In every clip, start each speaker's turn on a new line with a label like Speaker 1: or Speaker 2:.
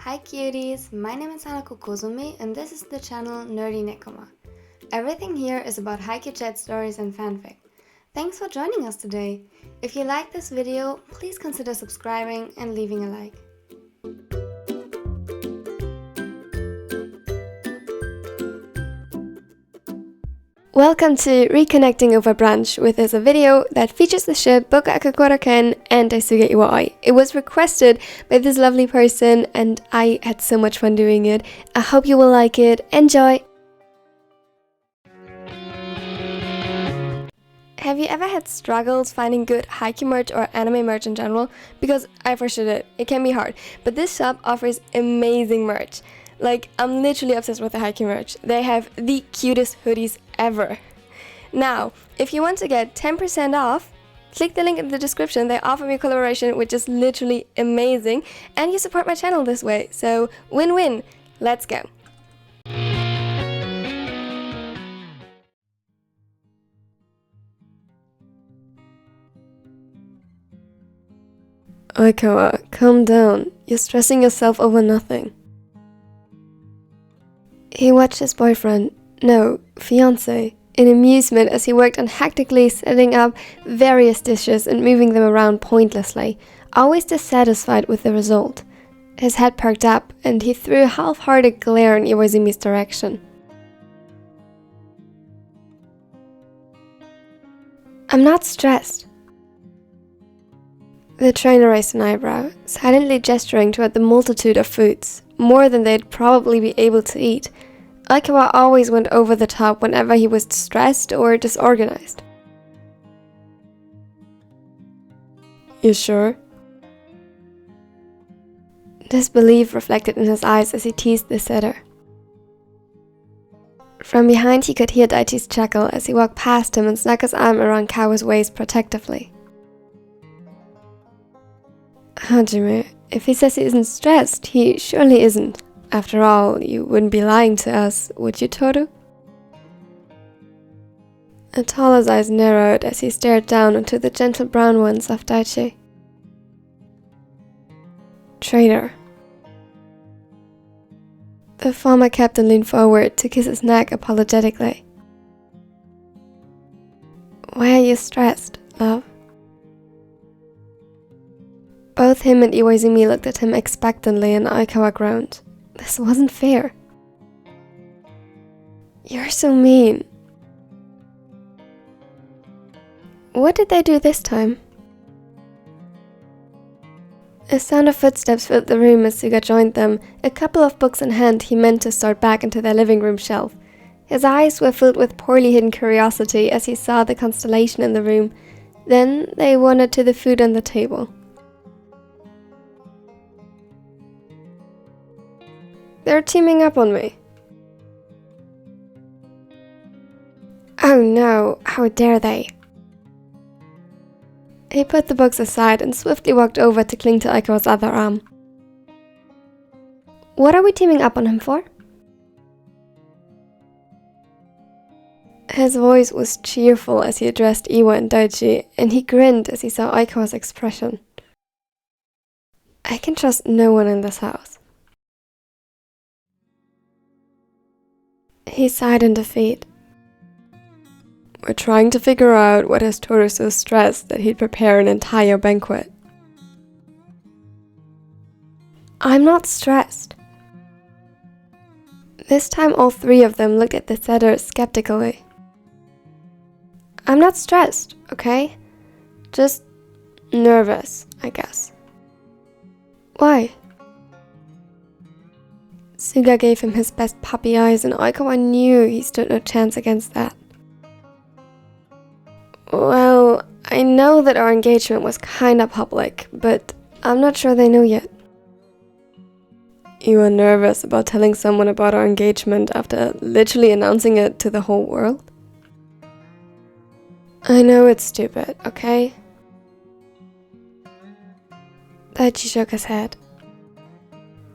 Speaker 1: Hi cuties, my name is Hanako Kozumi and this is the channel Nerdy Nekoma. Everything here is about Haikyuu chat stories and fanfic. Thanks for joining us today. If you like this video, please consider subscribing and leaving a like. Welcome to Reconnecting over brunch, which is a video that features the ship BokuAkaKuroKen DaiSugaIwaOi. It was requested by this lovely person and I had so much fun doing it. I hope you will like it. Enjoy! Have you ever had struggles finding good Haikyuu merch or anime merch in general? Because I for sure did. It can be hard. But this shop offers amazing merch. Like, I'm literally obsessed with the Haikyuu merch. They have the cutest hoodies ever. Now, if you want to get 10% off, click the link in the description. They offer me a collaboration, which is literally amazing. And you support my channel this way. So, win-win. Let's go. Aikawa, calm down. You're stressing yourself over nothing. He watched his boyfriend, no, fiancé, in amusement as he worked on hectically setting up various dishes and moving them around pointlessly, always dissatisfied with the result. His head perked up and he threw a half-hearted glare in Iwaizumi's direction. I'm not stressed. The trainer raised an eyebrow, silently gesturing toward the multitude of foods, more than they'd probably be able to eat. Aikawa always went over the top whenever he was stressed or disorganized. You sure? Disbelief reflected in his eyes as he teased the setter. From behind he could hear Daichi's chuckle as he walked past him and snuck his arm around Kawa's waist protectively. Hajime, if he says he isn't stressed, he surely isn't. After all, you wouldn't be lying to us, would you, Toru? Atala's eyes narrowed as he stared down into the gentle brown ones of Daichi. Traitor. The former captain leaned forward to kiss his neck apologetically. Why are you stressed, love? Both him and Iwaizumi looked at him expectantly and Aikawa groaned. This wasn't fair. You're so mean. What did they do this time? A sound of footsteps filled the room as Suga joined them. A couple of books in hand he meant to start back into their living room shelf. His eyes were filled with poorly hidden curiosity as he saw the constellation in the room. Then they wandered to the food on the table. They're teaming up on me. Oh no, how dare they? He put the books aside and swiftly walked over to cling to Aikawa's other arm. What are we teaming up on him for? His voice was cheerful as he addressed Iwa and Daichi, and he grinned as he saw Aikawa's expression. I can trust no one in this house. He sighed in defeat. We're trying to figure out what has Toru so stressed that he'd prepare an entire banquet. I'm not stressed. This time all three of them looked at the setter skeptically. I'm not stressed, okay? Just nervous, I guess. Why? Suga gave him his best puppy eyes and Aikawa knew he stood no chance against that. Well, I know that our engagement was kinda public, but I'm not sure they know yet. You were nervous about telling someone about our engagement after literally announcing it to the whole world? I know it's stupid, okay? Daichi shook his head.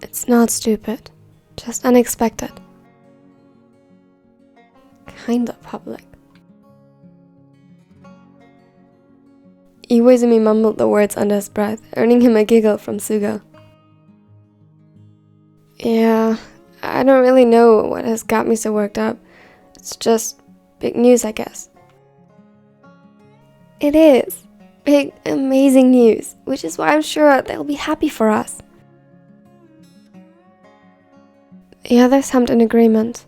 Speaker 1: It's not stupid. Just unexpected. Kinda public. Iwaizumi mumbled the words under his breath, earning him a giggle from Suga. Yeah, I don't really know what has got me so worked up. It's just big news, I guess. It is. Big, amazing news, which is why I'm sure they'll be happy for us. The others hummed in agreement.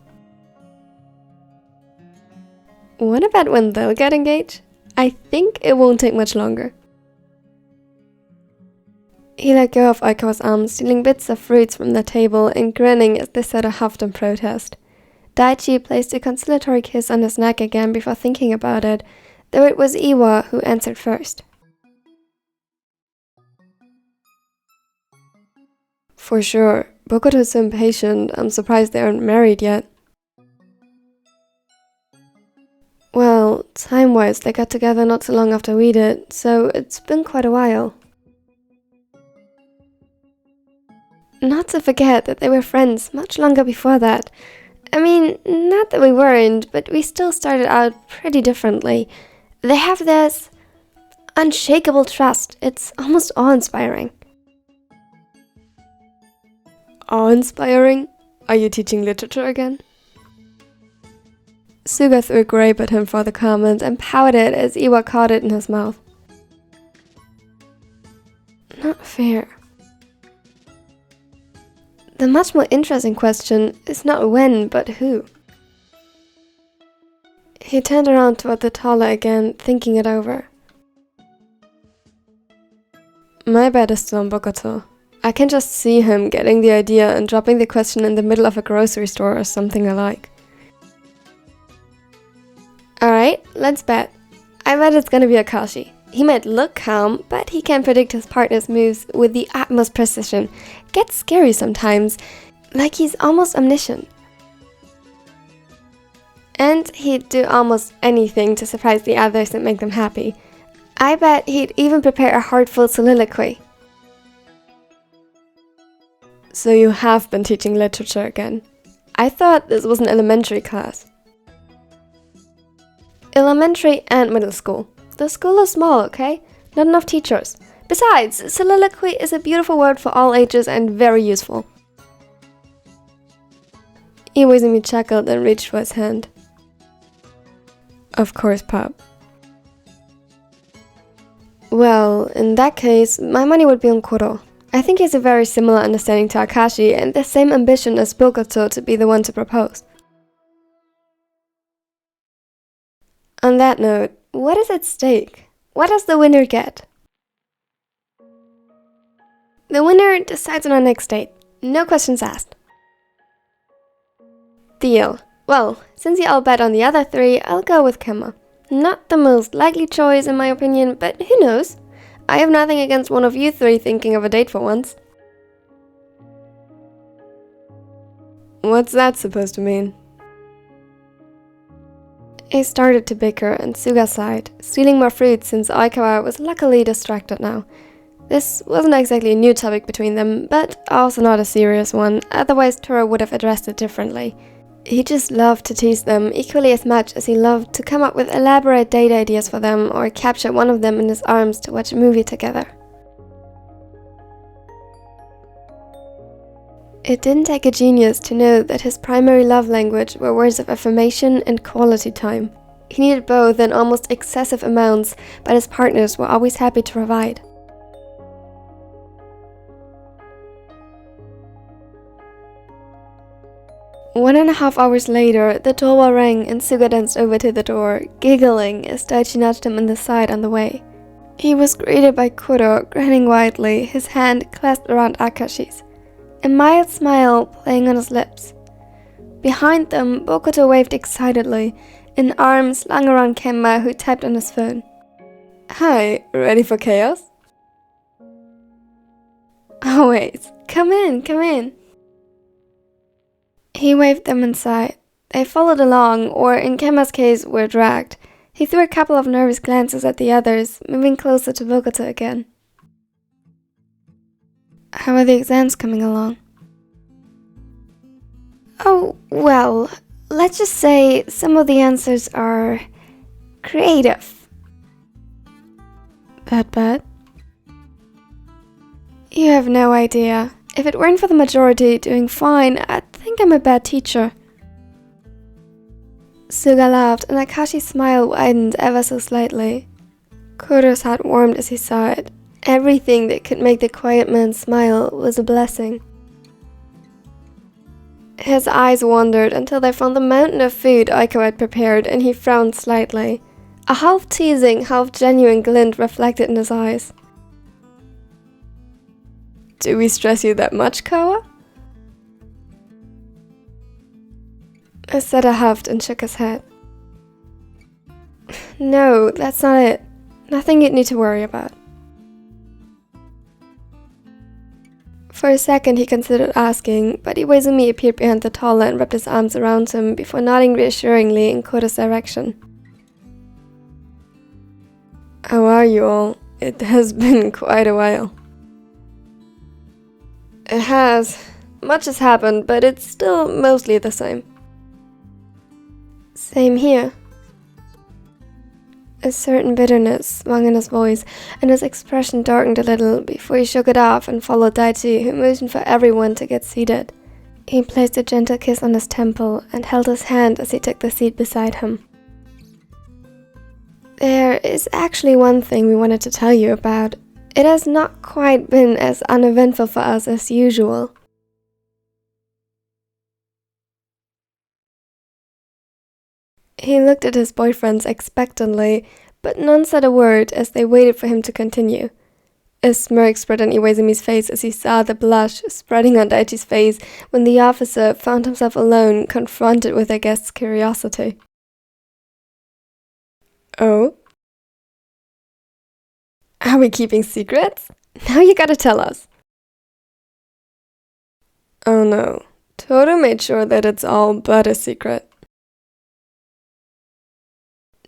Speaker 1: What about when they'll get engaged? I think it won't take much longer. He let go of Aikawa's arm, stealing bits of fruits from the table and grinning as they said a huffed in protest. Daichi placed a conciliatory kiss on his neck again before thinking about it, though it was Iwa who answered first. For sure. Bokuto's so impatient, I'm surprised they aren't married yet. Well, time-wise, they got together not so long after we did, so it's been quite a while. Not to forget that they were friends much longer before that. I mean, not that we weren't, but we still started out pretty differently. They have this unshakable trust. It's almost awe-inspiring. Awe-inspiring? Are you teaching literature again? Suga threw a grape at him for the comment and pouted as Iwa caught it in his mouth. Not fair. The much more interesting question is not when, but who. He turned around toward the taller again, thinking it over. My bet is still on Bokuto. I can just see him getting the idea and dropping the question in the middle of a grocery store or something alike. Alright, let's bet. I bet it's gonna be Akashi. He might look calm, but he can predict his partner's moves with the utmost precision. Gets scary sometimes, like he's almost omniscient. And he'd do almost anything to surprise the others and make them happy. I bet he'd even prepare a heartful soliloquy. So you have been teaching literature again. I thought this was an elementary class. Elementary and middle school. The school is small, okay? Not enough teachers. Besides, soliloquy is a beautiful word for all ages and very useful. Iwaizumi chuckled and reached for his hand. Of course, Pop. Well, in that case, my money would be on Kuro. I think he has a very similar understanding to Akashi and the same ambition as Bokuto to be the one to propose. On that note, what is at stake? What does the winner get? The winner decides on our next date. No questions asked. Deal. Well, since you all bet on the other three, I'll go with Kemma. Not the most likely choice in my opinion, but who knows? I have nothing against one of you three thinking of a date for once. What's that supposed to mean? They started to bicker and Suga sighed, stealing more fruit since Aikawa was luckily distracted now. This wasn't exactly a new topic between them, but also not a serious one, otherwise Tora would have addressed it differently. He just loved to tease them equally as much as he loved to come up with elaborate date ideas for them or capture one of them in his arms to watch a movie together. It didn't take a genius to know that his primary love language were words of affirmation and quality time. He needed both in almost excessive amounts, but his partners were always happy to provide. One and a half hours later, the doorbell rang and Suga danced over to the door, giggling as Daichi nudged him in the side on the way. He was greeted by Kuro, grinning widely, his hand clasped around Akashi's, a mild smile playing on his lips. Behind them, Bokuto waved excitedly, an arm slung around Kemma who tapped on his phone. Hi, ready for chaos? Always. Come in, come in. He waved them inside. They followed along, or in Kemma's case, were dragged. He threw a couple of nervous glances at the others, moving closer to Bokuto again. How are the exams coming along? Oh, well, let's just say some of the answers are creative. That bad? You have no idea. If it weren't for the majority doing fine, I think I'm a bad teacher. Suga laughed, and Akashi's smile widened ever so slightly. Kuro's heart warmed as he saw it. Everything that could make the quiet man smile was a blessing. His eyes wandered until they found the mountain of food Aiko had prepared, and he frowned slightly. A half-teasing, half-genuine glint reflected in his eyes. Do we stress you that much, Kawa? Aseda huffed and shook his head. No, that's not it. Nothing you'd need to worry about. For a second he considered asking, but Iwaizumi appeared behind the toddler and wrapped his arms around him before nodding reassuringly in Kuro's direction. How are you all? It has been quite a while. It has. Much has happened, but it's still mostly the same. Same here. A certain bitterness swung in his voice, and his expression darkened a little before he shook it off and followed Daichi, who motioned for everyone to get seated. He placed a gentle kiss on his temple and held his hand as he took the seat beside him. There is actually one thing we wanted to tell you about. It has not quite been as uneventful for us as usual. He looked at his boyfriends expectantly, but none said a word as they waited for him to continue. A smirk spread on Iwaizumi's face as he saw the blush spreading on Daichi's face when the officer found himself alone, confronted with their guest's curiosity. Oh? Are we keeping secrets? Now you gotta tell us. Oh no. Toru made sure that it's all but a secret.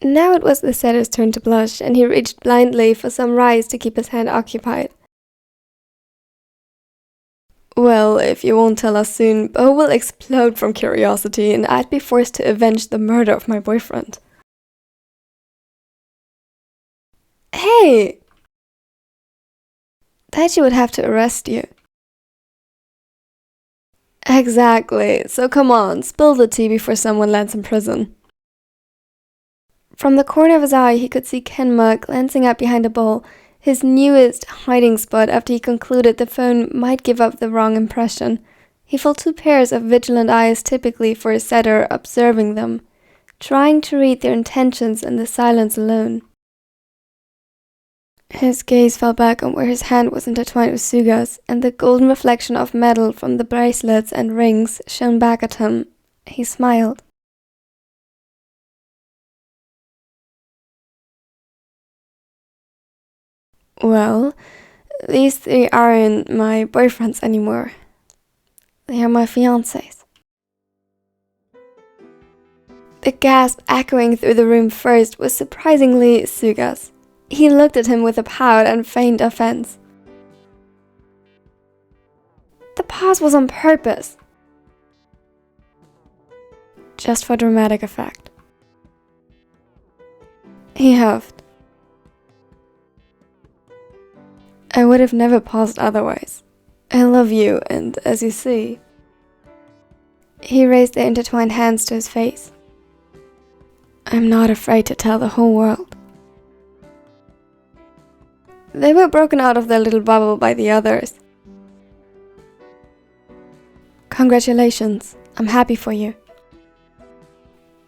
Speaker 1: Now it was the setter's turn to blush, and he reached blindly for some rice to keep his hand occupied. Well, if you won't tell us soon, Bo will explode from curiosity and I'd be forced to avenge the murder of my boyfriend. Hey! Daichi would have to arrest you. Exactly, so come on, spill the tea before someone lands in prison. From the corner of his eye, he could see Kenma glancing up behind a bowl, his newest hiding spot after he concluded the phone might give up the wrong impression. He felt two pairs of vigilant eyes typically for a setter observing them, trying to read their intentions in the silence alone. His gaze fell back on where his hand was intertwined with Suga's, and the golden reflection of metal from the bracelets and rings shone back at him. He smiled. Well, these three aren't my boyfriends anymore. They are my fiancés. The gasp echoing through the room first was surprisingly Suga's. He looked at him with a pout and feigned offense. The pause was on purpose. Just for dramatic effect. He huffed. I would have never paused otherwise. I love you, and as you see... He raised their intertwined hands to his face. I'm not afraid to tell the whole world. They were broken out of their little bubble by the others. Congratulations, I'm happy for you.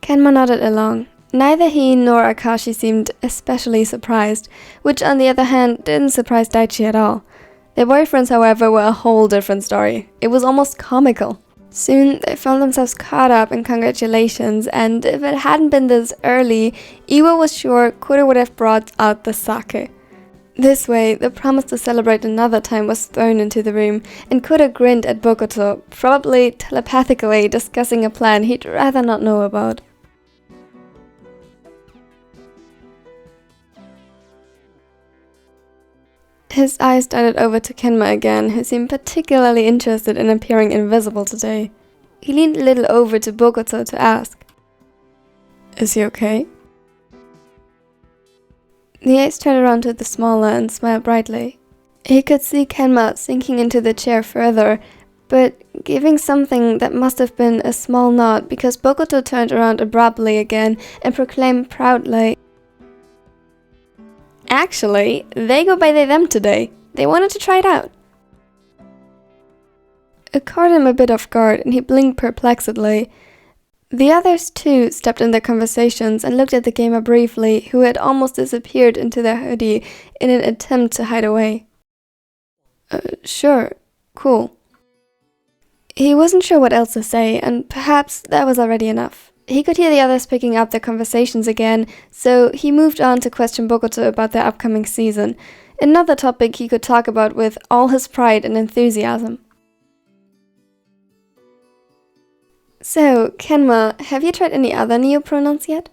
Speaker 1: Kenma nodded along. Neither he nor Akashi seemed especially surprised, which on the other hand didn't surprise Daichi at all. Their boyfriends, however, were a whole different story. It was almost comical. Soon they found themselves caught up in congratulations, and if it hadn't been this early, Iwa was sure Kuro would have brought out the sake. This way, the promise to celebrate another time was thrown into the room, and Kuro grinned at Bokuto, probably telepathically discussing a plan he'd rather not know about. His eyes darted over to Kenma again, who seemed particularly interested in appearing invisible today. He leaned a little over to Bokuto to ask, Is he okay? The ace turned around to the smaller and smiled brightly. He could see Kenma sinking into the chair further, but giving something that must have been a small nod because Bokuto turned around abruptly again and proclaimed proudly, "Actually, they go by they them today. They wanted to try it out." It caught him a bit off guard and he blinked perplexedly. The others too stepped in their conversations and looked at the gamer briefly, who had almost disappeared into their hoodie in an attempt to hide away. Sure, cool. He wasn't sure what else to say, and perhaps that was already enough. He could hear the others picking up their conversations again, so he moved on to question Bokuto about their upcoming season, another topic he could talk about with all his pride and enthusiasm. "So, Kenma, have you tried any other neo-pronouns yet?"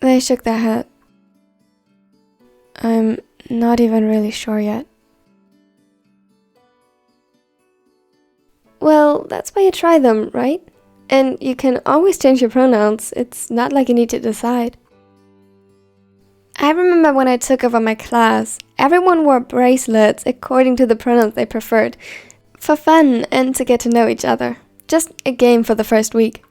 Speaker 1: They shook their head. "I'm not even really sure yet." "Well, that's why you try them, right? And you can always change your pronouns. It's not like you need to decide." I remember when I took over my class, everyone wore bracelets according to the pronouns they preferred, for fun and to get to know each other. Just a game for the first week.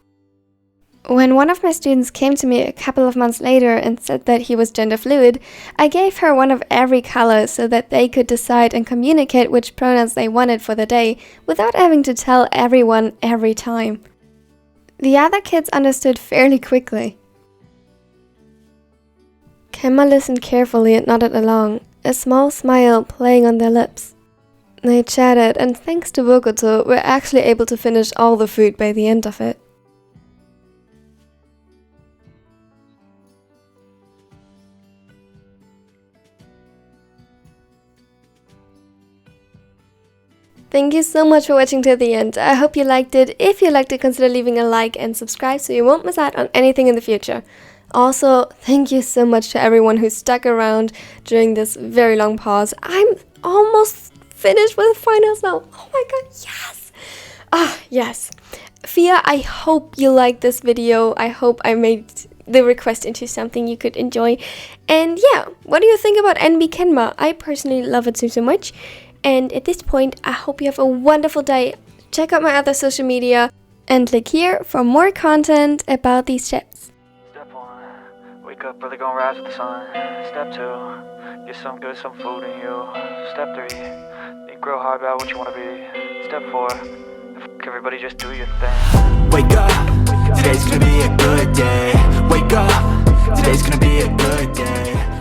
Speaker 1: When one of my students came to me a couple of months later and said that he was gender fluid, I gave her one of every color so that they could decide and communicate which pronouns they wanted for the day without having to tell everyone every time. The other kids understood fairly quickly. Kenma listened carefully and nodded along, a small smile playing on their lips. They chatted, and thanks to Bokuto, were actually able to finish all the food by the end of it. Thank you so much for watching to the end. I hope you liked it. If you liked it, consider leaving a like and subscribe so you won't miss out on anything in the future. Also, thank you so much to everyone who stuck around during this very long pause. I'm almost finished with finals now. Oh my god, yes! Yes. Fia, I hope you liked this video. I hope I made the request into something you could enjoy. And yeah, what do you think about NB Kenma? I personally love it so much. And at this point, I hope you have a wonderful day. Check out my other social media and click here for more content about these ships.
Speaker 2: Step 1, wake up early, gonna rise with the sun. Step 2, get some good, some food in you. Step 3, think real hard about what you wanna be. Step 4, everybody just do your thing.
Speaker 3: Wake up, today's gonna be a good day. Wake up, today's gonna be a good day.